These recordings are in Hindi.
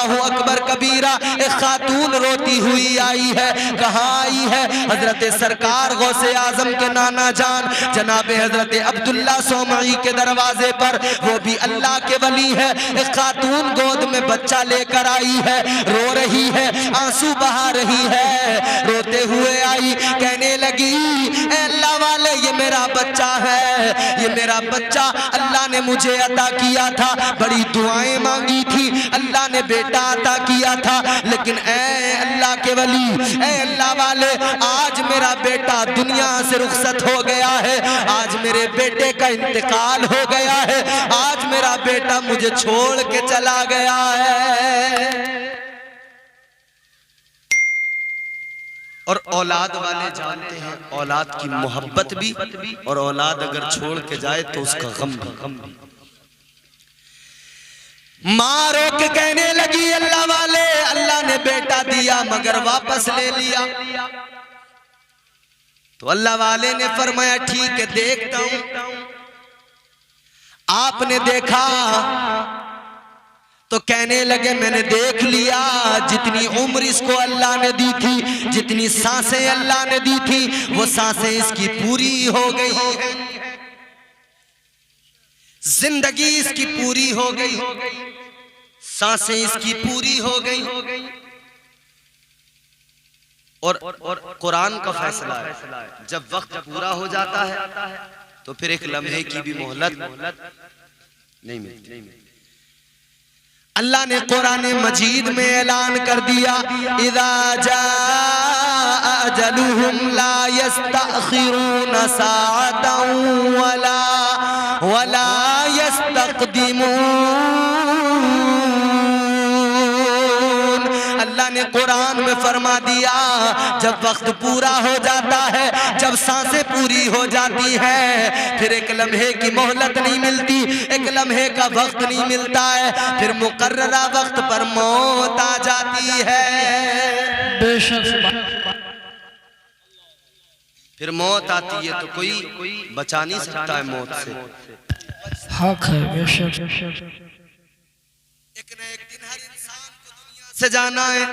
अल्लाहु अकबर कबीरा। एक खातून रोती हुई आई है। कहाँ आई है? हजरत सरकार गौसे आजम के नाना जान जनाब हजरत अब्दुल्ला सोमई के दरवाजे पर। वो भी अल्लाह के वली है। एक खातून गोद में बच्चा लेकर आई है, रो रही है, आंसू बहा रही है। रोते हुए आई, कहने लगी ए अल्लाह वाले, ये मेरा बच्चा है, ये मेरा बच्चा अल्लाह ने मुझे अता किया था। बड़ी दुआएं मांगी थी, अल्लाह ने बेटा अता किया था। लेकिन ए अल्लाह के वली, ए अल्लाह वाले, आज मेरा बेटा दुनिया से रुखसत हो गया है। आज मेरे बेटे का इंतकाल हो गया है। आज मेरा बेटा मुझे छोड़ के चला गया है। और औलाद वाले जानते हैं औलाद की मोहब्बत भी, और औलाद अगर छोड़ के जाए तो उसका गम भी। माँ रो के कहने लगी अल्लाह वाले, अल्लाह ने बेटा दिया मगर वापस ले लिया। तो अल्लाह वाले ने फरमाया ठीक है, देखता हूं। आपने देखा तो कहने लगे मैंने देख लिया, जितनी उम्र इसको अल्लाह ने दी थी, जितनी सांसें अल्लाह ने दी थी, वो सांसें इसकी पूरी हो गई है, जिंदगी इसकी पूरी हो गई, सांसें इसकी पूरी हो गई। और कुरान का फैसला है, जब वक्त पूरा हो जाता है तो फिर एक लम्हे की भी मोहलत नहीं मिलती। अल्लाह ने कुरान मजीद में ऐलान कर दिया, इज़ा जाअ अजलुहुम ला यस्तअखिरून साअतन वला यस्तक़दिमून। अल्लाह ने कुरान में फरमा दिया, जब वक्त पूरा हो जाता है, जब सांसें पूरी हो जाती है, फिर एक लम्हे की मोहलत नहीं मिलती, एक लम्हे का वक्त नहीं मिलता है। फिर मुकर्ररा वक्त पर मौत आ जाती है। फिर मौत आती है तो कोई बचा नहीं सकता है मौत से। हक है बेशक। एक न एक दिन हर इंसान को दुनिया से जाना है।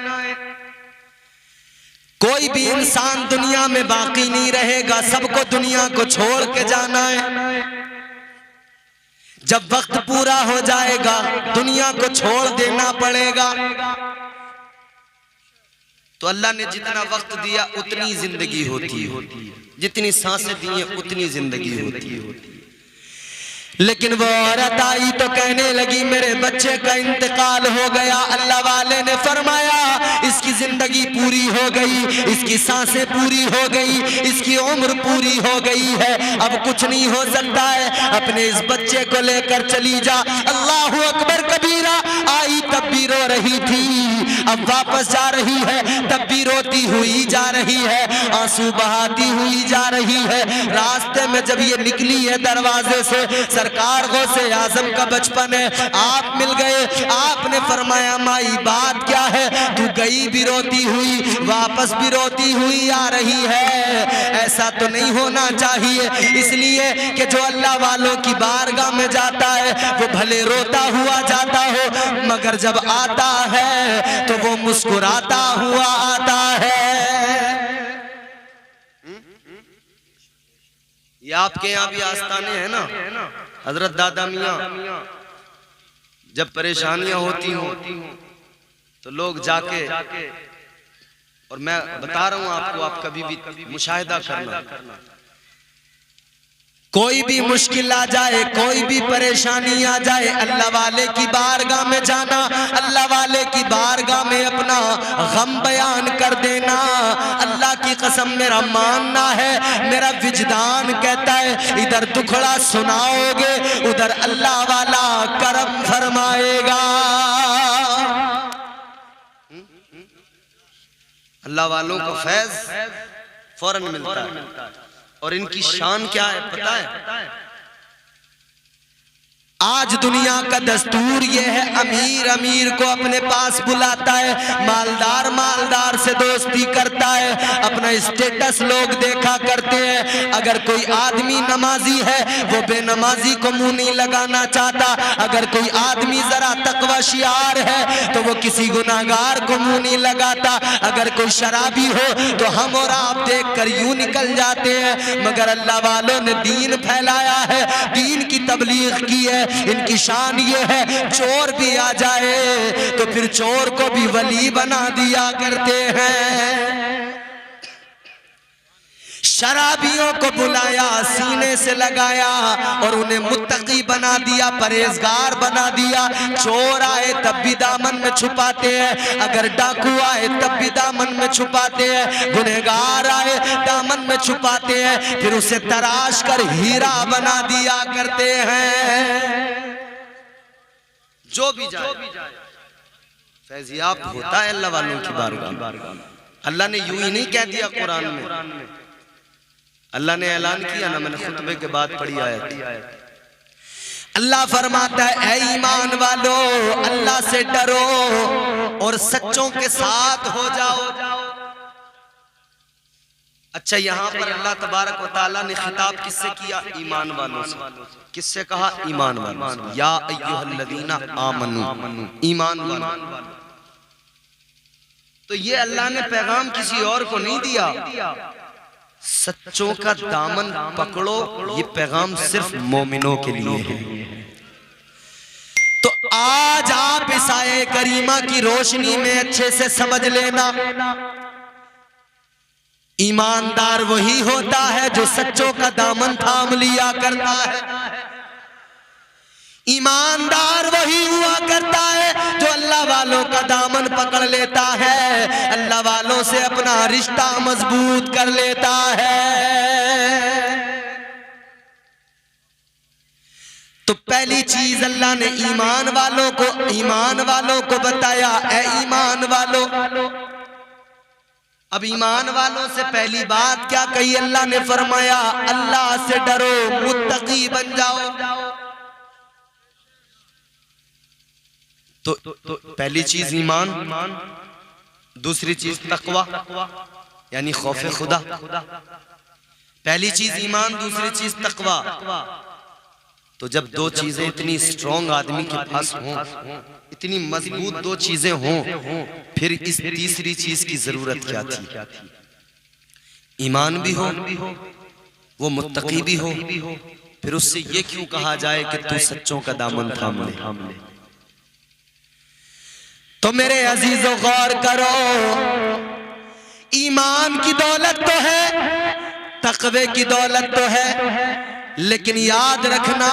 कोई भी इंसान दुनिया में बाकी नहीं रहेगा, सबको दुनिया को छोड़ के जाना है। जब वक्त पूरा हो जाएगा दुनिया को छोड़ देना पड़ेगा। तो अल्लाह ने जितना वक्त दिया उतनी जिंदगी होती है, जितनी सांसें दी हैं उतनी जिंदगी होती है। लेकिन वो औरत आई तो कहने लगी मेरे बच्चे का इंतकाल हो गया। अल्लाह वाले ने फरमाया इसकी जिंदगी पूरी हो गई, इसकी सांसें पूरी हो गई, इसकी उम्र पूरी हो गई है, अब कुछ नहीं हो सकता है, अपने इस बच्चे को लेकर चली जा। अल्लाहु अकबर कबीरा। आई तब भी रो रही थी, अब वापस जा रही है तब भी रोती हुई जा रही है, आंसू बहाती हुई जा रही है। रास्ते में जब ये निकली है दरवाजे से, सरकार गौसे आजम का बचपन है, आप मिल गए। आपने फरमाया माई बात क्या है? तू गई भी रोती हुई, वापस भी रोती हुई आ रही है। ऐसा तो नहीं होना चाहिए, इसलिए कि जो अल्लाह वालों की बारगाह में जाता है वो भले रोता हुआ जाता हो, मगर जब आता है तो वो मुस्कुराता हुआ आता है। ये आपके यहाँ भी आस्थाने हैं ना, हजरत दादा मियाँ जब परेशानियां होती हों तो लोग जाके, और मैं बता रहा हूं आपको, आप कभी भी मुशाहिदा करना, कोई भी मुश्किल आ जाए, कोई भी परेशानी आ जाए, अल्लाह वाले की बारगाह में जाना, अल्लाह वाले की बारगाह में अपना गम बयान कर देना। अल्लाह की कसम मेरा मानना है, मेरा विजदान कहता है इधर दुखड़ा सुनाओगे उधर अल्लाह वाला करम फरमाएगा। अल्लाह वालों का फैज फौरन मिलता है। और इनकी शान क्या है पता है? आज दुनिया का दस्तूर ये है, अमीर अमीर को अपने पास बुलाता है, मालदार मालदार से दोस्ती करता है, अपना स्टेटस लोग देखा करते हैं। अगर कोई आदमी नमाजी है वो बेनमाजी को मुंह नहीं लगाना चाहता, अगर कोई आदमी जरा तकवा शियार है तो वो किसी गुनाहगार को मुंह नहीं लगाता, अगर कोई शराबी हो तो हम और आप देख कर यूं निकल जाते हैं। मगर अल्लाह वालों ने दीन फैलाया है, दीन की तबलीग की है। इनकी शान ये है, चोर भी आ जाए तो फिर चोर को भी वली बना दिया करते हैं। शराबियों को बुलाया, सीने से लगाया और उन्हें मुत्तकी बना दिया, परहेजगार बना दिया। चोर आए तब भी दामन में छुपाते हैं, अगर डाकू आए तब भी दामन में छुपाते हैं, गुनहगार आए दामन में छुपाते हैं, फिर उसे तराश कर हीरा बना दिया करते हैं। जो भी जाए फैजियाब होता है अल्लाह वालों की बारगाह। अल्लाह ने यूं ही नहीं कह दिया कुरान में, अल्लाह ने ऐलान किया ना, मैंने खुतबे के बाद पढ़ी आयत। अल्लाह फरमाता है, ऐ ईमान वालो अल्लाह से डरो और सच्चों के साथ हो जाओ। अच्छा, यहाँ पर अल्लाह तबारक व तआला ने खिताब किससे किया? ईमान वालों से। किससे कहा? ईमान वालों से। या अय्युहल्लज़ीना आमनू, ईमान वालों। तो ये अल्लाह ने पैगाम किसी और को नहीं दिया, सच्चों का दामन पकड़ो, ये पैगाम सिर्फ मोमिनों के लिए है। तो आज आप इस आये करीमा की रोशनी में अच्छे से समझ लेना, ईमानदार वही होता है जो सच्चों का दामन थाम लिया करता है। ईमानदार वही हुआ करता है जो अल्लाह वालों का दामन पकड़ लेता है, अल्लाह वालों से अपना रिश्ता मजबूत कर लेता है। तो पहली चीज अल्लाह ने ईमान वालों को बताया, ऐ ईमान वालों। अब ईमान वालों से पहली बात क्या कही अल्लाह ने? फरमाया अल्लाह से डरो, मुत्तकी बन जाओ। तो पहली चीज ईमान, दूसरी चीज तकवा यानी खौफ खुदा। पहली चीज ईमान, दूसरी चीज तकवा। तो जब दो चीजें इतनी स्ट्रॉन्ग आदमी के पास हों, इतनी मजबूत दो चीजें हों, फिर इस तीसरी चीज की जरूरत क्या थी? ईमान भी हो, वो मुत्तकी भी हो, फिर उससे ये क्यों कहा जाए कि तू सच्चों का दामन थाम ले? तो मेरे अजीजों गौर करो, ईमान की दौलत तो है, तकवे की दौलत तो है, लेकिन याद रखना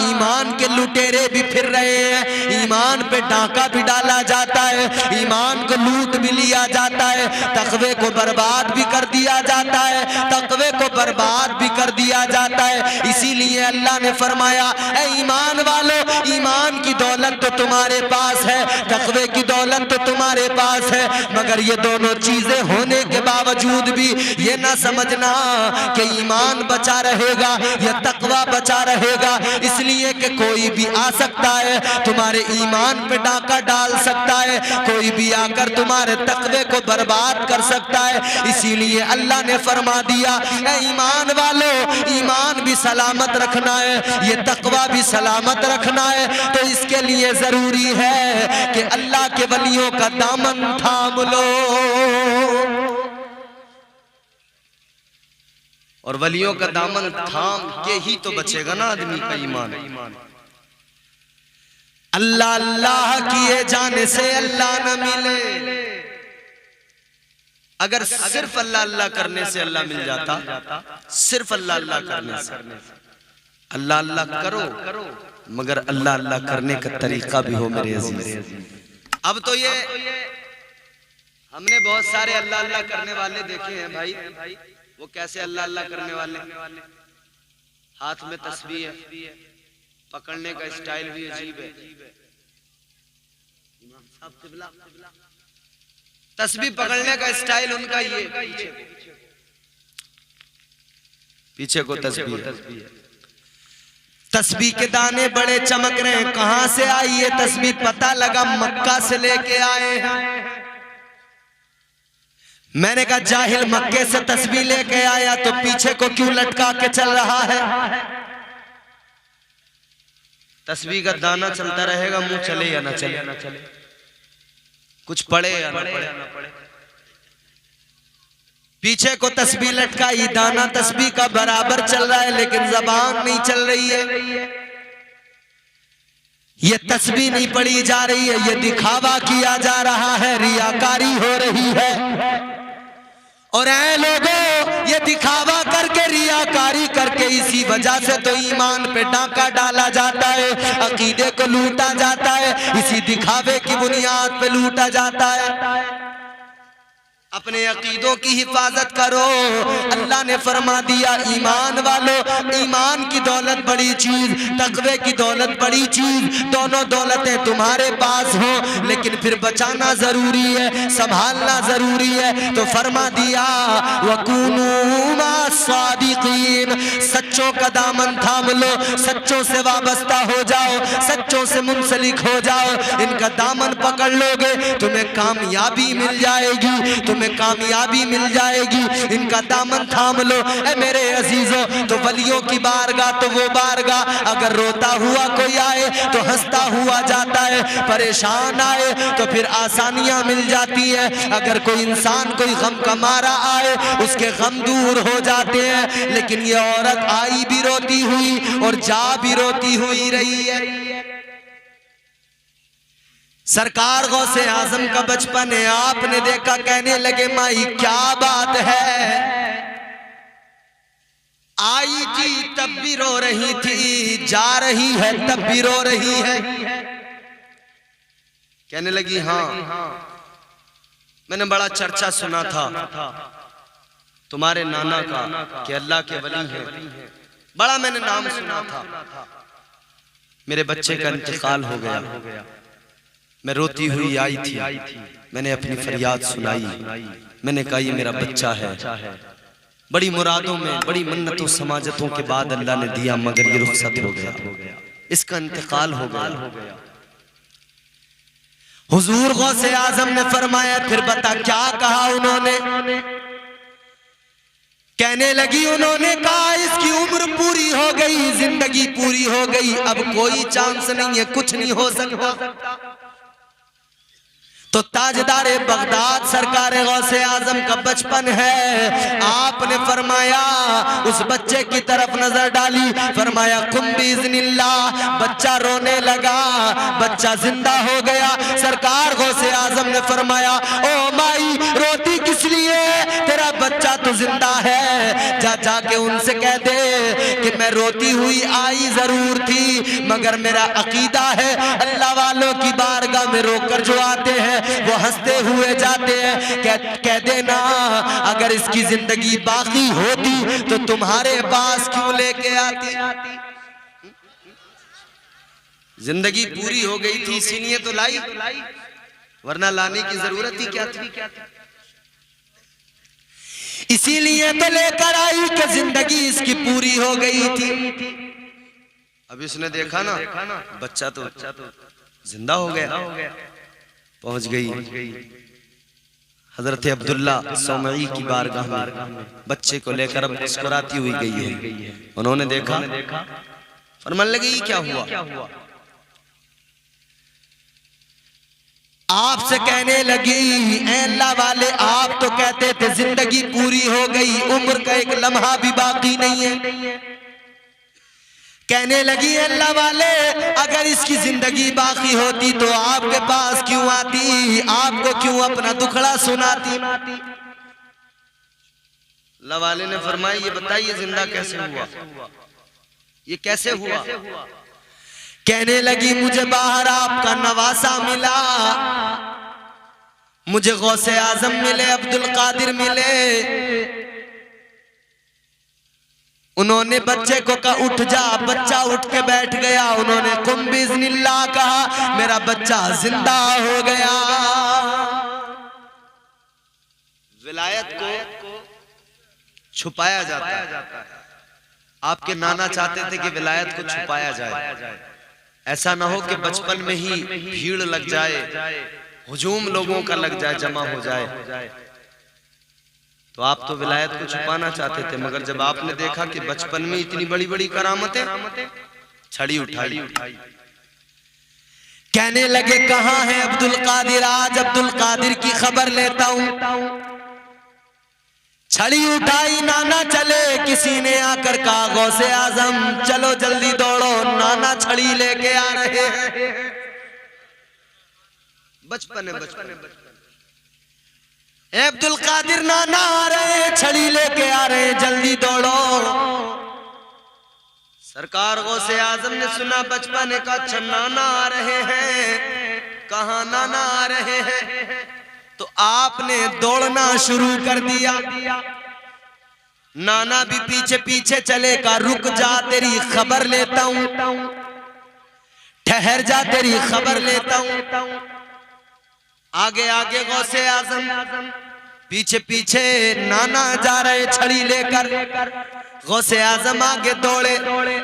ईमान के लुटेरे भी फिर रहे हैं, ईमान पे डाका भी डाला जाता है, ईमान को लूट भी लिया जाता है, तकवे को बर्बाद भी कर दिया जाता है, तकवे को बर्बाद भी कर दिया जाता है। इसीलिए अल्लाह ने फरमाया, ऐ ईमान वालों, ईमान की दौलत तो तुम्हारे पास है, तकवे की दौलत तो तुम्हारे पास है, मगर ये दोनों चीजें होने के बावजूद भी ये ना समझना कि ईमान बचा रहेगा या तकवा बचा रहेगा। इसलिए कि कोई भी आ सकता है तुम्हारे ईमान पे डाका डाल सकता है, कोई भी आकर तुम्हारे तकवे को बर्बाद कर सकता है। इसीलिए अल्लाह ने फरमा दिया, ऐ ईमान वालों, ईमान भी सलामत रखना है, ये तकवा भी सलामत रखना है। तो इसके लिए जरूरी है कि अल्लाह के वलियों का दामन थाम लो, और वलियों का दामन थाम के ही तो बचेगा ना आदमी का ईमान। अल्लाह अल्लाह किए जाने से अल्लाह न मिले। अगर सिर्फ अल्लाह अल्लाह करने से अल्लाह मिल जाता, सिर्फ अल्लाह अल्लाह करने से, अल्लाह अल्लाह करो मगर अल्लाह अल्लाह करने का तरीका भी हो मेरे अजीज। अब तो ये हमने बहुत सारे अल्लाह अल्लाह करने वाले देखे हैं भाई। वो कैसे अल्लाह अल्लाह करने वाले? हाथ में तस्बीह है, पकड़ने का स्टाइल भी अजीब है। तस्बीह पकड़ने का स्टाइल उनका ये पीछे को तस्बीह। तस्बीह के दाने बड़े चमक रहे हैं, कहां से आई ये तस्बीह? पता लगा मक्का से लेके आए हैं। मैंने कहा जाहिल, मक्के से तस्बीह लेके आया तो पीछे को क्यों लटका के चल रहा है? तस्बीह का दाना चलता रहेगा, मुंह चले या ना चले, कुछ पड़े या ना पड़े। पीछे को तस्बीह लटकाई, दाना तस्बीह का बराबर चल रहा है, लेकिन जबान नहीं चल रही है। ये तस्बीह नहीं पढ़ी जा रही है, ये दिखावा किया जा रहा है, रियाकारी हो रही है। और ऐ लोगों, ये दिखावा करके, रियाकारी करके, इसी वजह से तो ईमान पे डाका डाला जाता है, अकीदे को लूटा जाता है, इसी दिखावे की बुनियाद पे लूटा जाता है। अपने अकीदों की हिफाजत करो। अल्लाह ने फरमा दिया, ईमान वालों, ईमान की दौलत बड़ी चीज, तकवे की दौलत बड़ी चीज। दोनों दौलतें तुम्हारे पास हो, लेकिन फिर बचाना जरूरी है, संभालना जरूरी है। तो फरमा दिया, वकूनू मास्सादिकीन, सच्चों का दामन थाम लो, सच्चों से वाबस्ता हो जाओ, सच्चों से मुंसलिक हो जाओ। इनका दामन पकड़ लोगे, तुम्हें कामयाबी मिल जाएगी, तुम्हें कामयाबी मिल जाएगी। इनका दामन थाम लो। ए मेरे अजीजों, तो वलियों की बारगाह तो वो बारगाह, अगर रोता हुआ कोई आए तो हंसता हुआ जाता है, परेशान आए तो फिर आसानियां मिल जाती है। अगर कोई इंसान कोई गम का मारा आए, उसके गम दूर हो जाते हैं। लेकिन ये औरत आई भी रोती हुई और जा भी रोती हुई रही है। सरकार गौसे आजम का बचपन है, आपने देखा, कहने लगे माई क्या बात है, आई थी तब भी रो रही थी, जा रही है तब भी रो रही है। कहने लगी हाँ, मैंने बड़ा चर्चा सुना था तुम्हारे नाना का कि अल्लाह के वली हैं, बड़ा मैंने नाम सुना था। मेरे बच्चे का इंतकाल हो गया, मैं रोती हुई आई थी, मैंने अपनी फरियाद सुनाई। मैंने कहा ये मेरा बच्चा है, बड़ी मुरादों में, बड़ी मन्नतों समाजतों के बाद अल्लाह ने दिया, मगर ये रुखसत हो गया, इसका इंतकाल हो गया। हुजूर गौसे आजम ने फरमाया, फिर बता क्या कहा उन्होंने? कहने लगी, उन्होंने कहा इसकी उम्र पूरी हो गई, जिंदगी पूरी हो गई, अब कोई चांस नहीं है, कुछ नहीं हो सकता। तो ताजदार बगदाद सरकार गौसे आजम का बचपन है, आपने फरमाया, उस बच्चे की तरफ नजर डाली, फरमाया कुम बिइज़्निल्लाह, बच्चा रोने लगा, बच्चा जिंदा हो गया। सरकार गौसे आजम ने फरमाया, ओ माई रोती किस लिए, तेरा बच्चा तो जिंदा है, जा जाके उनसे कह दे कि मैं रोती हुई आई जरूर थी, मगर मेरा अकीदा है, अल्लाह वालों की बारगाह में रोकर जो आते हैं वो हंसते हुए जाते हैं। कह देना, अगर इसकी जिंदगी बाकी होती तो तुम्हारे पास क्यों लेके आती? जिंदगी पूरी हो गई थी इसीलिए तो लाई, वरना लाने की जरूरत ही क्या थी? इसीलिए तो लेकर आई कि जिंदगी इसकी पूरी हो गई थी। अब इसने देखा ना, बच्चा तो जिंदा हो गया, पहुंच गई हजरत अब्दुल्ला सौमई की बारगाह में, बच्चे को लेकर अब मुस्कुराती हुई गई है। उन्होंने देखा, फरमान लगी ये क्या हुआ? आपसे कहने लगी, ऐ अल्लाह वाले, आप तो कहते थे जिंदगी पूरी हो गई, उम्र का एक लम्हा भी बाकी नहीं है। कहने लगी, अल्लाह वाले, अगर इसकी जिंदगी बाकी होती तो आपके पास क्यों आती, आपको क्यों अपना दुखड़ा सुनाती? अल्लाह वाले ने फरमाया, ये बताइए जिंदा कैसे हुआ, ये कैसे हुआ? कहने लगी, मुझे बाहर आपका नवासा मिला, मुझे गौसे आजम मिले, अब्दुल कादिर मिले, उन्होंने बच्चे को कहा उठ जा, बच्चा उठ के बैठ गया। उन्होंने कुम बिइज़्निल्लाह कहा, मेरा बच्चा जिंदा हो गया। विलायत को छुपाया जाता है, आपके नाना चाहते थे कि विलायत को छुपाया जाए, ऐसा ना हो कि बचपन में ही भीड़ लग जाए, हुजूम लोगों का लग जाए, जमा हो जाए। तो आप तो विलायत को छुपाना चाहते थे, मगर जब आपने देखा कि बचपन में इतनी बड़ी बड़ी करामतें, छड़ी उठाई। कहने लगे कहां है अब्दुल कादिर, आज अब्दुल कादिर की खबर लेता हूं। छड़ी उठाई, नाना चले, किसी ने आकर कहा गौसे आजम चलो जल्दी दौड़ो, नाना छड़ी लेके आ रहे हैं। बचपन अब्दुल कादिर नाना आ रहे हैं, छड़ी लेके आ रहे हैं, जल्दी दौड़ो। सरकार गौसे आजम ने सुना बचपन का, अच्छा नाना आ रहे हैं, कहां नाना आ रहे हैं, तो आपने दौड़ना शुरू कर दिया। नाना भी पीछे पीछे चले, का रुक जा तेरी खबर लेता हूं, ठहर जा तेरी खबर लेता हूं। आगे आगे गौसे आजम, पीछे पीछे नाना जा रहे छड़ी लेकर। गौसे आजम आगे दौड़े,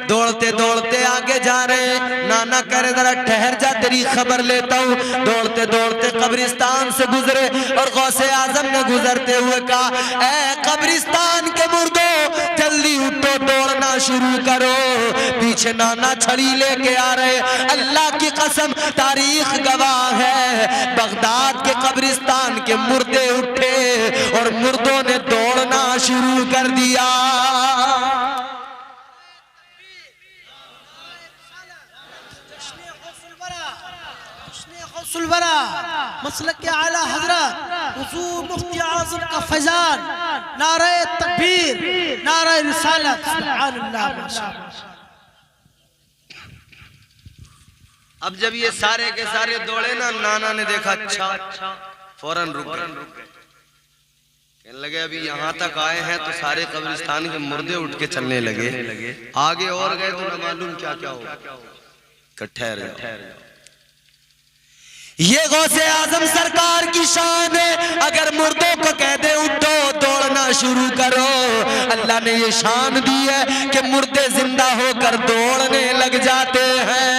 दौड़ते दौड़ते आगे जा रहे। नाना कह रहे जरा ठहर जा तेरी खबर लेता हूँ। दौड़ते दौड़ते कब्रिस्तान से गुजरे और गौसे आजम ने गुजरते हुए कहा ऐ कब्रिस्तान के मुर्दों जल्दी उठो, दौड़ना शुरू करो। पीछे नाना छड़ी लेके आ रहे। अल्लाह की कसम तारीख गवाह है, बगदाद के कब्रिस्तान के मुर्दे उठे और मुर्दों ने दौड़ना शुरू कर दिया। मसलक के आला हजरत हुजूर मुफ्ती आज़म का फैजान, नारे तकबीर, नारे रिसालत, सुभान अल्लाह माशाअल्लाह। अब जब ये सारे के सारे दौड़े ना, नाना ने देखा अच्छा, फौरन रुक गए। कहने लगे अभी यहाँ तक आए हैं तो सारे कब्रिस्तान के मुर्दे उठ के चलने लगे। आगे और गए तो न मालूम क्या क्या हो। ठहर जाओ, ये गौसे आजम सरकार की शान है। अगर मुर्दों को कह दे उठो दौड़ना शुरू करो, अल्लाह ने ये शान दी है कि मुर्दे जिंदा होकर दौड़ने लग जाते हैं।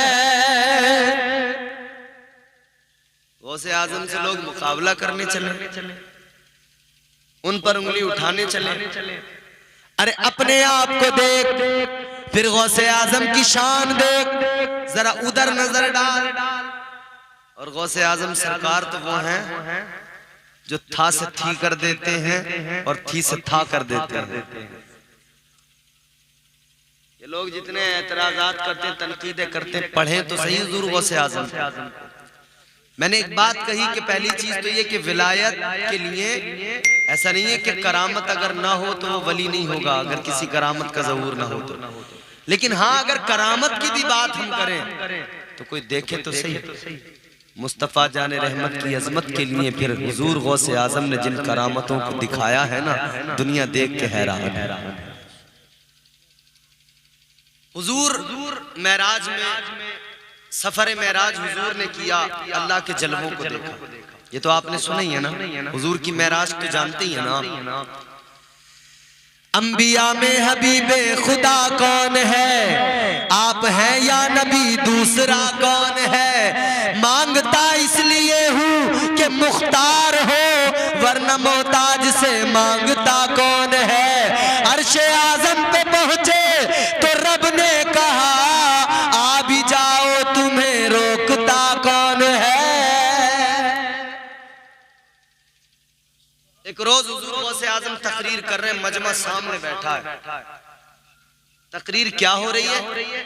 गौसे आजम से लोग मुकाबला करने चले, उन पर उंगली उठाने चले। अरे अपने आप को देख, फिर गौसे आजम की शान देख, जरा उधर नजर डाल। और गौसे आजम सरकार तो वो हैं जो था से थी कर देते हैं और थी से था कर देते हैं। ये लोग जितने एतराजात करते हैं, तनकीदें करते हैं, पढ़े तो सही हुजूर गौसे आजम। मैंने एक बात कही कि पहली चीज तो ये कि विलायत के लिए ऐसा नहीं है कि करामत अगर ना हो तो वो वली नहीं होगा, अगर किसी करामत का ज़हूर ना हो तो। लेकिन हाँ, अगर करामत की भी बात हम करें तो कोई देखे तो सही। मुस्तफ़ा जाने रहमत की अजमत के लिए फिर हुजूर गौसे आजम ने जिन करामतों को दिखाया है ना, दुनिया देख के हैरान है। हुजूर मेराज में, सफर मेराज हुजूर ने किया, अल्लाह के जलवों को देखा। ये तो आपने सुना ही है ना, हुजूर की मेराज तो जानते ही है ना। अंबिया में हबीबे खुदा कौन है, आप हैं या नबी दूसरा कौन है। मांगता इसलिए हूँ कि मुख्तार हो, वरना मोहताज से मांगता कौन है। अर्शे आजम पे पहुंचे तो रब ने कहा आ भी जाओ, तुम्हें रोकता कौन है। एक रोज हुजूर गौसे आजम तकरीर कर रहे हैं, मजमा सामने बैठा है। तकरीर क्या हो रही है?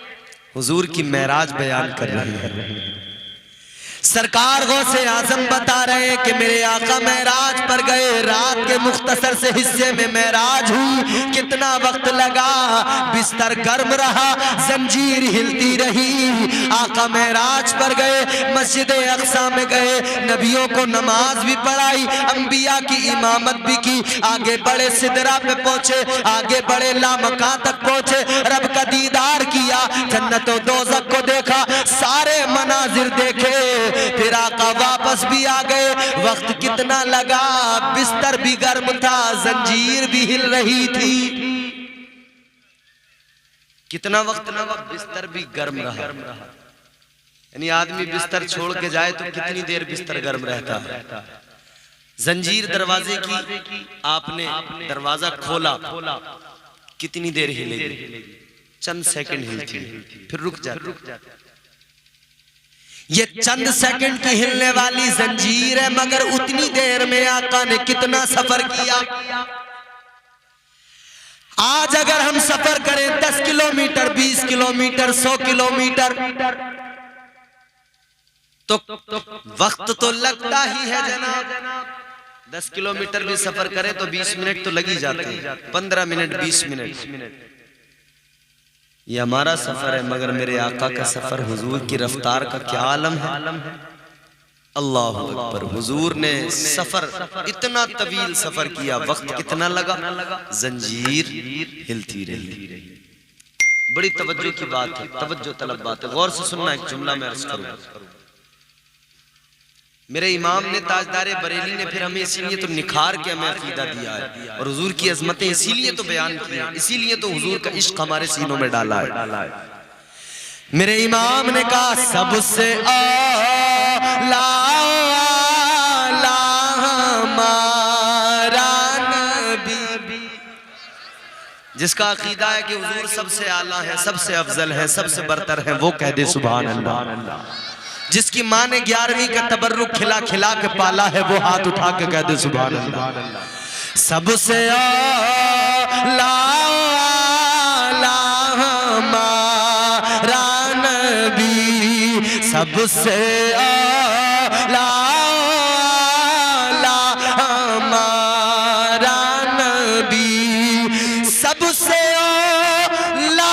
हुजूर की मेराज बयान कर रही है। सरकार गौसे आजम बता रहे हैं कि मेरे आका मेराज पर गए, रात के मुख्तसर से हिस्से में मेराज हुई। कितना वक्त लगा, बिस्तर गर्म रहा, जंजीर हिलती रही। आका मेराज पर गए, मस्जिद अक्सा में गए, नबियों को नमाज भी पढ़ाई, अंबिया की इमामत भी की। आगे बड़े सिदरा पे पहुंचे, आगे बड़े लामका तक पहुंचे, रब का दीदार किया, जन्नत और दोज़ख को देखा, सारे मनाजिर देखे। फिर आका वापस भी आ गए। वक्त कितना लगा, बिस्तर भी गर्म था, जंजीर भी हिल रही थी। कितना वक्त लगा, बिस्तर भी गर्म रहा। यानी आदमी बिस्तर छोड़ के जाए तो कितनी देर बिस्तर गर्म रहता है। जंजीर दरवाजे की, आपने दरवाजा खोला, कितनी देर हिलेगी? चंद सेकंड हिलती है, फिर रुक जाती। ये चंद सेकंड की हिलने वाली जंजीर है, मगर उतनी देर में आका ने कितना सफर किया। आज अगर हम सफर करें 10 किलोमीटर, 20 किलोमीटर, 100 किलोमीटर, तो वक्त तो लगता ही है जनाब। 10 किलोमीटर भी सफर करें तो 20 मिनट तो लग ही जाते हैं, 15 मिनट, 20 मिनट। ये हमारा सफर है, मगर मेरे आका का सफर, हुजूर की रफ्तार का क्या आलम है। अल्लाह अकबर। हुजूर ने सफर, इतना तवील सफर किया, वक्त कितना लगा? जंजीर हिलती रही। बड़ी तवज्जो की बात है, तवज्जो तलब बात है। गौर से सुनना, एक जुमला मैं अर्ज करूंगा। मेरे इमाम ने, ताजदारे बरेली ने फिर हमें इसीलिए तो निखार के हमें अकीदा दिया है, और हुजूर की अजमतें इसीलिए तो बयान की है, इसीलिए तो हुजूर का इश्क हमारे सीनों में डाला है। मेरे इमाम ने कहा सबसे आला हमारा नबी, जिसका अकीदा है कि हुजूर सबसे आला है, सबसे अफजल है, सबसे बरतर है, वो कह दे सुभान अल्लाह। जिसकी माँ ने 11वीं का तबर्रुक खिला खिला के पाला है, वो हाथ उठा के कह दे सुभान अल्लाह। सबसे आला हमारा नबी, सबसे आला हमारा नबी, सबसे आला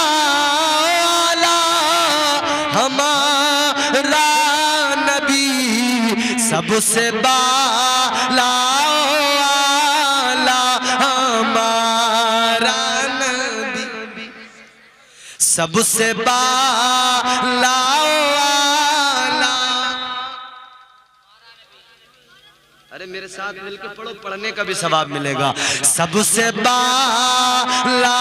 हमारा सबसे बाला हमारा नबी, सबसे बाला। अरे मेरे साथ मिलकर पढ़ो, पढ़ने का भी सवाब मिलेगा। सबसे बाला,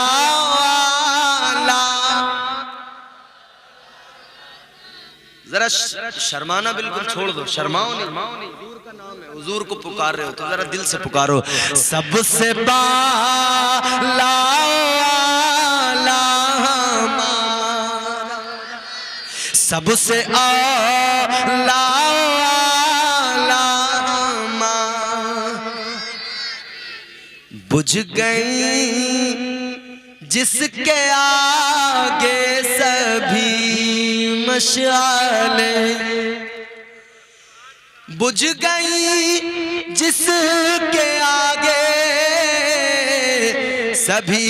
जरा शर्माना बिल्कुल छोड़ दो, शर्माओ नहीं, हुजूर का नाम है, हुजूर को पुकार रहे हो तो जरा दिल से पुकारो। सबसे बाला हमारा, सबसे आला बुझ गई जिसके आगे सभी मशाले, बुझ गई जिसके आगे सभी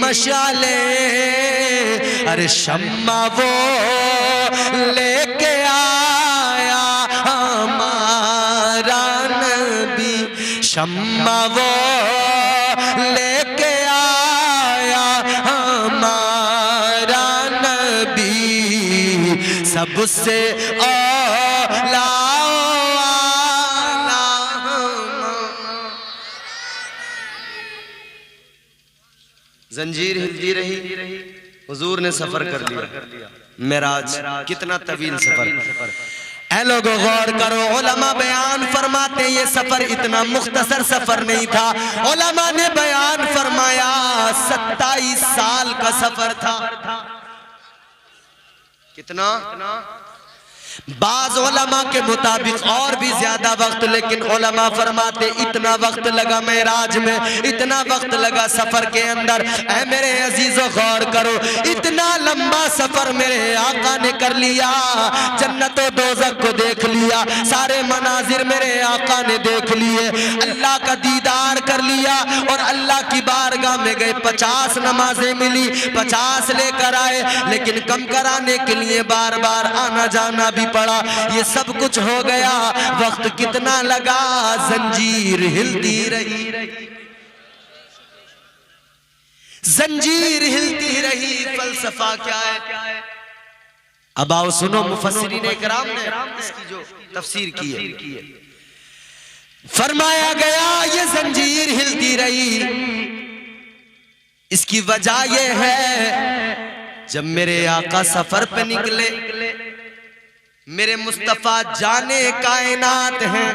मशाले। अरे शम्मा वो लेके आया हमारा नबी, शम्मा वो लेके आया हमारा नबी, सबसे आला। जंजीर हिलती रही, हुजूर ने सफर कर लिया। मेराज कितना तवील सफर। ऐ लोगों गौर करो, उलमा बयान फरमाते ये सफर इतना मुख्तसर सफर नहीं था। उलमा ने बयान फरमाया 27 साल का सफर था। कितना? बाज उलमा के मुताबिक और भी ज्यादा वक्त, लेकिन उलमा फरमाते इतना वक्त लगा मेराज में, इतना वक्त लगा सफर के अंदर। ऐ मेरे अजीजों गौर करो, इतना लंबा सफर मेरे आका ने कर लिया। जन्नत और दोज़ख को देख लिया, सारे मनाजिर मेरे आका ने देख लिए, अल्लाह का दीदार कर लिया और अल्लाह की बारगाह में गए। 50 नमाजें मिली, 50 लेकर आए, लेकिन कम कराने के लिए बार बार आना जाना भी पड़ा। ये सब कुछ हो गया, वक्त कितना लगा? जंजीर हिलती रही, जंजीर हिलती रही। फलसफा क्या है? अब आओ सुनो, मुफस्सिरीन इकराम ने इसकी जो तफसीर की है, फरमाया गया ये जंजीर हिलती रही इसकी वजह ये है जब मेरे आका सफर पे निकले, मेरे मुस्तफा जाने कायनात हैं,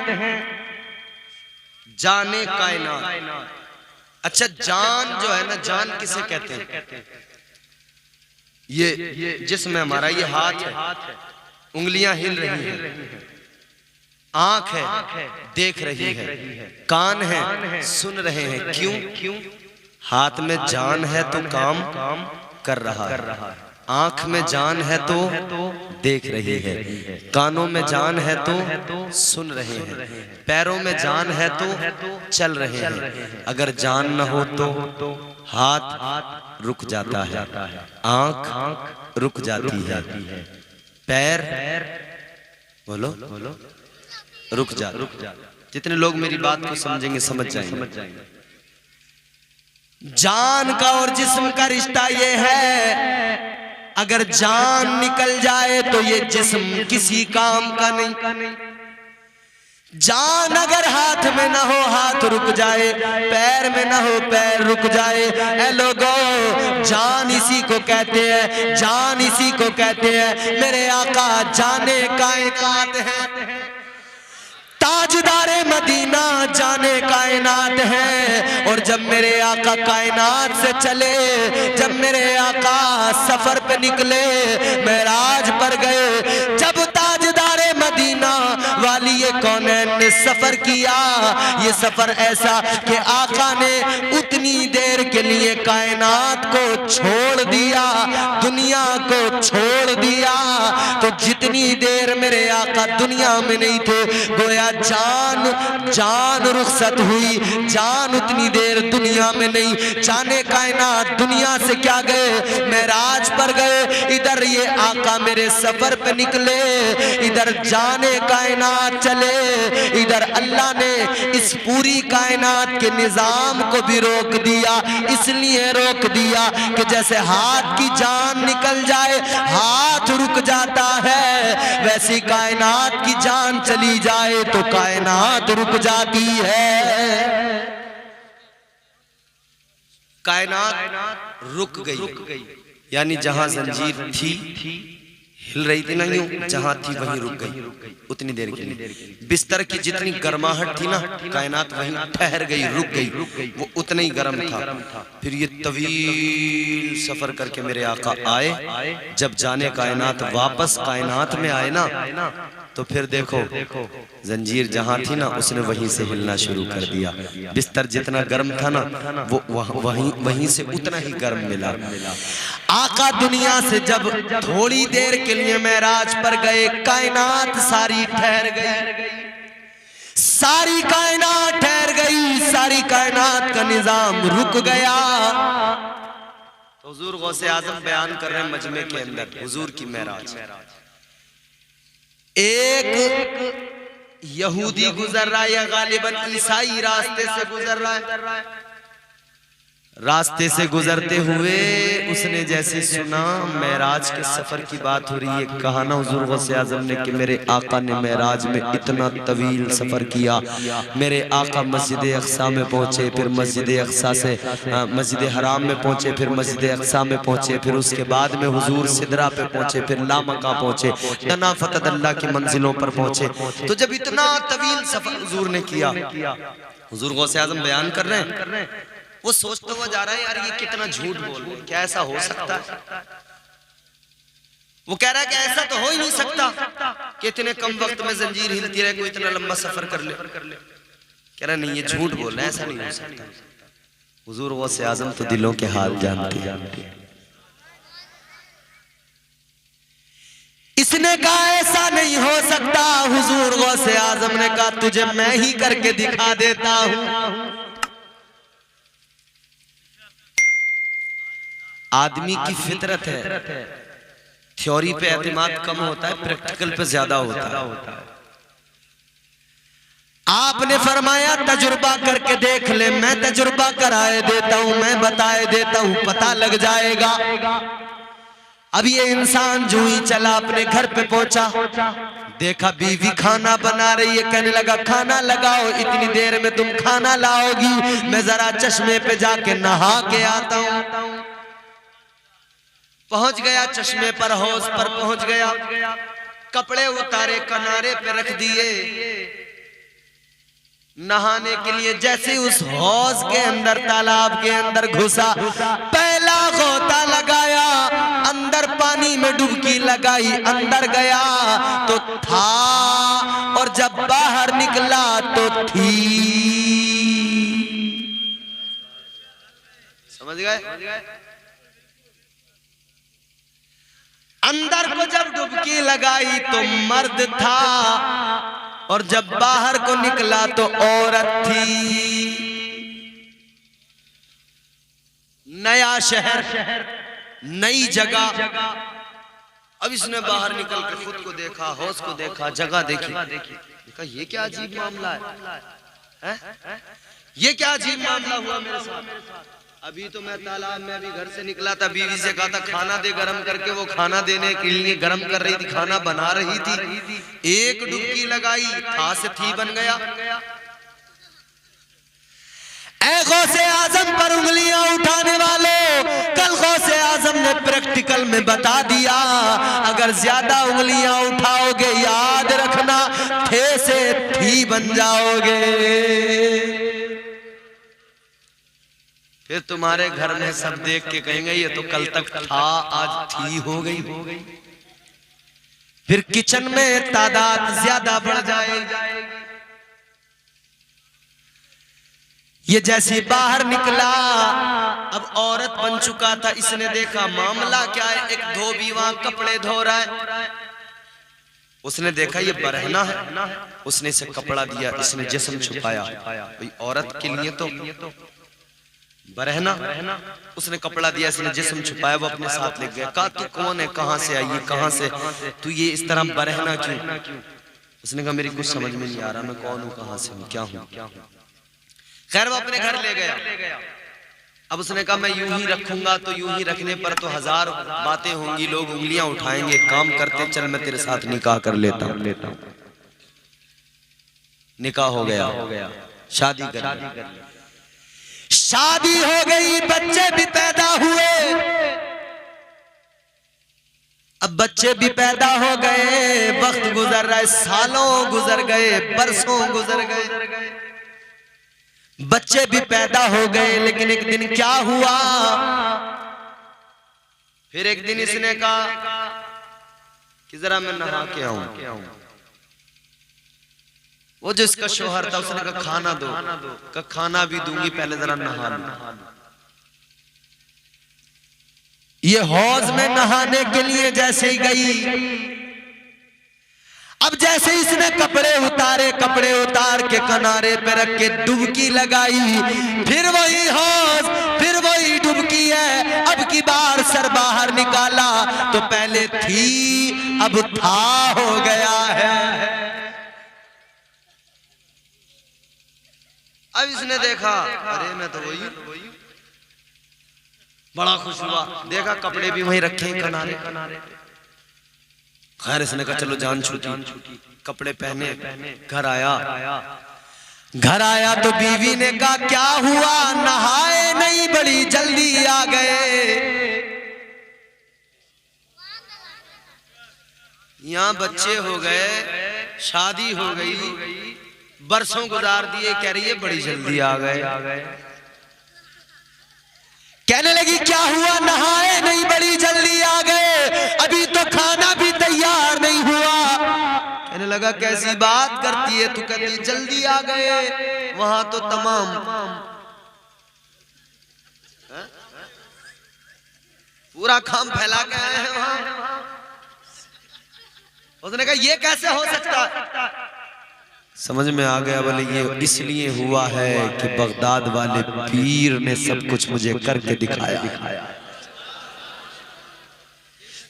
जाने कायनात। अच्छा जान जो है ना, जान किसे कहते हैं? ये जिस्म है हमारा, ये हाथ है, उंगलियां हिल रही हैं, आंख है देख रही है, कान है सुन रहे हैं। क्यों? हाथ में जान है तो काम कर रहा है, आंख में जान है तो देख रही है, कानों में जान है तो सुन रहे हैं, पैरों में जान है तो चल रहे हैं। अगर जान न हो तो हाथ रुक जाता है, आंख रुक जाती है, पैर बोलो रुक जा। जितने लोग मेरी बात को समझेंगे समझ जाएंगे। जान का और जिस्म का रिश्ता ये है, अगर जान निकल जाए तो ये जिस्म किसी काम का नहीं। जान अगर हाथ में ना हो हाथ रुक जाए, पैर में ना हो पैर रुक जाए। ऐ लोगों, जान इसी को कहते हैं, जान इसी को कहते हैं। मेरे आका जाने कायनात है, ताजदारे मदीना जाने कायनात है। और जब मेरे आका कायनात से चले, जब मेरे आका सफर पे निकले, मेराज पर गए, जब ताजदारे मदीना वाली ये कौनैन ने सफर किया, ये सफर ऐसा कि आका ने उतनी देर के लिए कायनात को छोड़ दिया, दुनिया को छोड़ दिया। तो जितनी देर मेरे आका दुनिया में नहीं थे, गोया जान रुखसत हुई, जान उतनी देर दुनिया में नहीं। जाने कायनात दुनिया से क्या गए, मेराज पर गए। इधर ये आका मेरे सफर पे निकले, इधर जाने कायनात चले, इधर अल्लाह ने इस पूरी कायनात के निजाम को भी रोक दिया। इसलिए रोक दिया कि जैसे हाथ की जान निकल जाए हाथ रुक जाता है, वैसी कायनात की जान चली जाए तो कायनात रुक जाती है। कायनात रुक गई, यानी जहां जंजीर थी हिल रही थी ना, यूं जहां थी वहीं रुक गई उतनी देर के लिए। बिस्तर की जितनी गर्माहट थी ना, कायनात वहीं ठहर गई, रुक गई, वो उतना ही गर्म था। फिर ये तवील सफर करके मेरे आका आए। जब जाने कायनात वापस कायनात में आए ना, तो फिर देखो जंजीर जहां थी ना, उसने वहीं से हिलना शुरू कर दिया। बिस्तर जितना गर्म था ना, वो वहीं से उतना ही गर्म मिला। आका दुनिया से जब थोड़ी देर के लिए मेराज पर गए, कायनात सारी ठहर गई, सारी कायनात ठहर गई, सारी कायनात का निजाम रुक गया। तो हुजूर गौसे आजम बयान कर रहे हैं मजमे के अंदर हुजूर की मेराज। एक यहूदी गुजर रहा है या गालिबन ईसाई रास्ते से गुजर रहा है। रास्ते से गुजरते हुए उसने जैसे सुना मेराज के सफर की बात हो रही है, कहा ना हुजूर गौसे आजम ने कि मेरे आका ने मेराज में इतना तवील सफर किया। मेरे आका मस्जिद अक्सा में पहुंचे, फिर मस्जिद अक्सा से मस्जिद हराम में पहुंचे, फिर मस्जिद अक्सा में पहुंचे, फिर उसके बाद में हुजूर सिदरा पे पहुंचे, फिर लामका पहुंचे, तना फतदल्ला की मंजिलों पर पहुंचे। तो जब इतना तवील सफर हुजूर ने किया, हुजूर गौसे आजम बयान कर रहे हैं, वो सोचता हुआ जा रहा है, यार ये कितना झूठ बोल रहे, क्या ऐसा हो सकता है? वो कह रहा है कि ऐसा तो हो ही नहीं सकता कि इतने कम वक्त में जंजीर हिलती रहे, कोई इतना लंबा सफर कर ले। कह रहा नहीं, ये झूठ बोल रहा है, ऐसा नहीं हो सकता। हुजूर गौसे आजम तो दिलों के हाल जानते हैं। इसने कहा ऐसा नहीं हो सकता। हुजूर गौसे आजम ने कहा तुझे मैं ही करके दिखा देता हूं। आदमी की फितरत है, थ्योरी पे एतमाद कम होता है, प्रैक्टिकल पे ज्यादा होता है। आपने फरमाया तजुर्बा करके देख ले, मैं तजुर्बा कराए देता हूं, मैं बताए देता हूं, पता लग जाएगा। अब ये इंसान जो ही चला अपने घर पे पहुंचा, देखा बीवी खाना बना रही है, कहने लगा खाना लगाओ, इतनी देर में तुम खाना लाओगी, मैं जरा चश्मे पे जाके नहा के आता हूं। पहुंच गया चश्मे पर, हौज पर पहुंच गया, कपड़े उतारे, किनारे पे रख दिए, नहाने के लिए जैसे उस हौज के अंदर, तालाब के अंदर घुसा, पहला गोता लगाया, अंदर पानी में डुबकी लगाई, अंदर गया तो था, और जब बाहर निकला तो थी। समझ गए? अंदर को जब डुबकी लगाई तो मर्द था, और जब बाहर को निकला तो औरत थी। नया शहर, नई जगह। अब इसने बाहर निकल के खुद को देखा, हौज को देखा, जगह देखी, देखा ये क्या अजीब मामला है? ये क्या अजीब मामला हुआ मेरे साथ? अभी तो मैं तालाब में अभी घर से निकला था, बीवी से कहा था खाना दे गरम करके, वो खाना देने के लिए गरम कर रही थी, खाना बना रही थी, एक डुबकी लगाई, था से थी बन गया। ऐ गौसे आजम पर उंगलियां उठाने वालों, कल गौसे आजम ने प्रैक्टिकल में बता दिया, अगर ज्यादा उंगलियां उठाओगे याद रखना थे से थी बन जाओगे। फिर तुम्हारे घर में सब देख के कहेंगे ये तो कल तक था, आज थी हो गई। फिर किचन में तादाद ज्यादा बढ़ जाएगी। ये जैसे बाहर निकला, अब औरत बन चुका था, इसने देखा मामला क्या है, एक धोबी वहां कपड़े धो रहा है, उसने देखा ये बरहना है, उसने इसे कपड़ा दिया, इसने जिस्म छुपाया। भाई औरत के लिए तो बरहना, उसने कपड़ा दिया, इसने जिस्म छुपाया, वो अपने साथ ले गया। कहा तू कौन है, कहां से आई है, कहां से तू ये इस तरह बरहना क्यों? उसने कहा मेरी कुछ समझ में नहीं आ रहा, मैं कौन हूँ, कहां से हूँ, क्या हूँ। खैर वो अपने घर ले गया। अब उसने कहा मैं यूं ही रखूंगा, तो यूं ही रखने पर तो हजार बातें होंगी, लोग उंगलियां उठाएंगे, काम करते चल मैं तेरे साथ निकाह कर लेता हूं। निकाह हो गया, शादी कर, शादी हो गई, बच्चे भी पैदा हुए। अब बच्चे भी पैदा हो गए, वक्त गुजर रहा है, सालों गुजर गए, बरसों गुजर गए, बच्चे भी पैदा हो गए। लेकिन एक दिन क्या हुआ, फिर एक दिन इसने कहा कि जरा मैं नहा के आऊं। वो जो इसका शोहर था उसने कहा खाना दो, कहा खाना भी दूंगी, पहले जरा नहा लो। ये हौज में नहाने के लिए जैसे ही गई, अब जैसे इसने कपड़े उतार के किनारे पे रख के डुबकी लगाई, फिर वही हौज, फिर वही डुबकी है। अब की बार सर बाहर निकाला तो पहले थी, अब था हो गया है। अब इसने देखा अरे मैं तो वही, बड़ा खुश हुआ, देखा कपड़े भी वहीं रखे किनारे। खैर इसने कहा चलो जान छूटी, कपड़े पहने, घर आया तो बीवी ने कहा क्या हुआ, नहाए नहीं, बड़ी जल्दी आ गए। यहाँ बच्चे हो गए, शादी हो गई, बरसों गुजार दिए, कह रही है बड़ी जल्दी आ गए। कहने लगी क्या हुआ, नहाए नहीं, बड़ी जल्दी आ गए, अभी तो खाना भी तैयार नहीं हुआ। कहने लगा कैसी बात करती है तू, कहती जल्दी आ गए, वहां तो तमाम पूरा काम फैला के आए हैं वहां। उसने कहा ये कैसे हो सकता है? समझ में आ गया, बोले ये इसलिए हुआ है कि बगदाद वाले पीर ने सब कुछ मुझे करके दिखाया।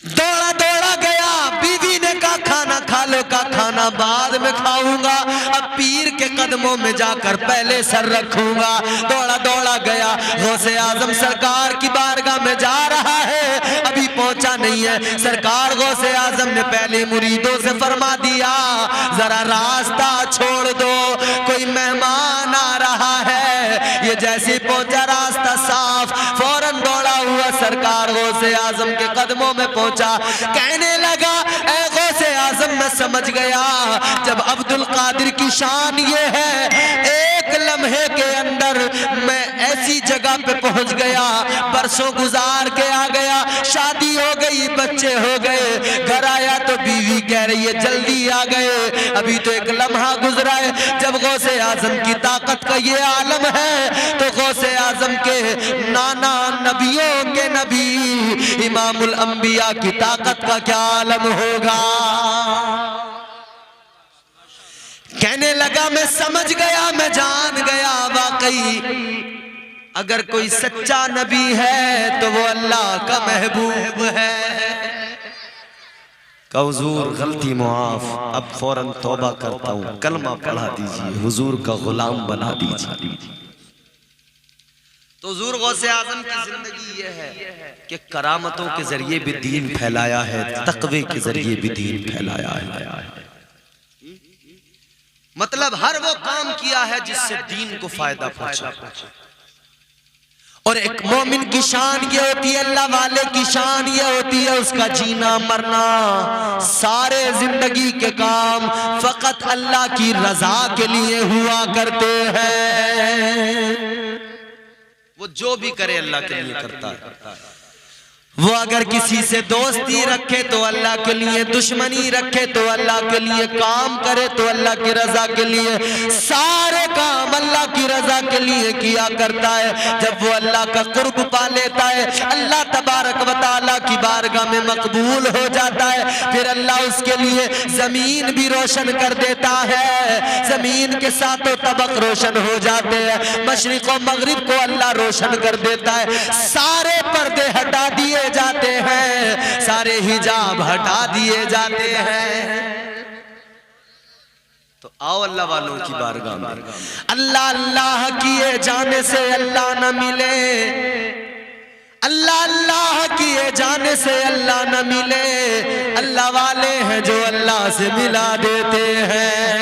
दौड़ा गया, बीवी ने कहा खाना खा लो, का खाना बाद में खाऊंगा, अब पीर के कदमों में जाकर पहले सर रखूंगा। दौड़ा दौड़ा गया, गौसे आजम सरकार की बारगाह में जा रहा है, अभी पहुंचा नहीं है। सरकार गौसे आजम ने पहले मुरीदों से फरमा दिया, जरा रास्ता छोड़ दो, कोई मेहमान आ रहा है। ये जैसे पहुंचा रास्ता साफ, फौरन दौड़ा हुआ सरकार गौसे आजम के कदमों में पहुंचा। कहने लगा, ऐ गौसे आजम मैं समझ गया, जब अब्दुल कादिर की शान ये है, एक लम्हे के अंदर मैं ऐसी जगह पे पहुंच गया, बरसों गुजार के आ गया, शादी हो गई, बच्चे हो गए, घर आया तो बीवी कह रही है जल्दी आ गए, अभी तो एक लम्हा गुजरा है। जब गौसे आजम की ताकत का ये आलम है, तो गौसे आजम के नाना नबियों के नबी इमामुल अंबिया की ताकत का क्या आलम होगा। कहने लगा, मैं समझ गया, मैं जान गया, वाकई अगर कोई सच्चा नबी है तो वो अल्लाह का महबूब है। का हुजूर गलती मुआफ, अब फौरन तौबा करता हूं, कलमा पढ़ा दीजिए, हुजूर का गुलाम बना दीजिए। तो हुजूर गौसे आजम की जिंदगी ये है कि करामतों के जरिए भी दीन फैलाया है, तकवे के जरिए भी दीन फैलाया है। मतलब हर वो काम किया है जिससे दीन को फायदा पहुंचा। और एक मोमिन की शान ये होती है, अल्लाह वाले की शान ये होती है, उसका जीना मरना, सारे जिंदगी के काम फकत अल्लाह की रजा के लिए हुआ करते हैं। वो जो भी करे अल्लाह के लिए करता है। वो अगर किसी से दोस्ती रखे तो अल्लाह के लिए, दुश्मनी रखे तो अल्लाह के लिए, काम करे तो अल्लाह की रजा के लिए, सारे काम अल्लाह की रजा के लिए किया करता है। जब वो अल्लाह का कुर्ब पा लेता है, अल्लाह तबारक व तआला की बारगाह में मकबूल हो जाता है, फिर अल्लाह उसके लिए जमीन भी रोशन कर देता है। जमीन के सातों तबक रोशन हो जाते हैं, मशरिक और मगरिब को अल्लाह रोशन कर देता है, सारे पर्दे हटा दिए जाते हैं, सारे हिजाब हटा दिए जाते हैं। तो आओ अल्लाह वालों की बारगाह में, अल्लाह अल्लाह किए जाने से अल्लाह न मिले, अल्लाह अल्लाह किए जाने से अल्लाह न मिले, अल्लाह वाले हैं जो अल्लाह से मिला देते हैं।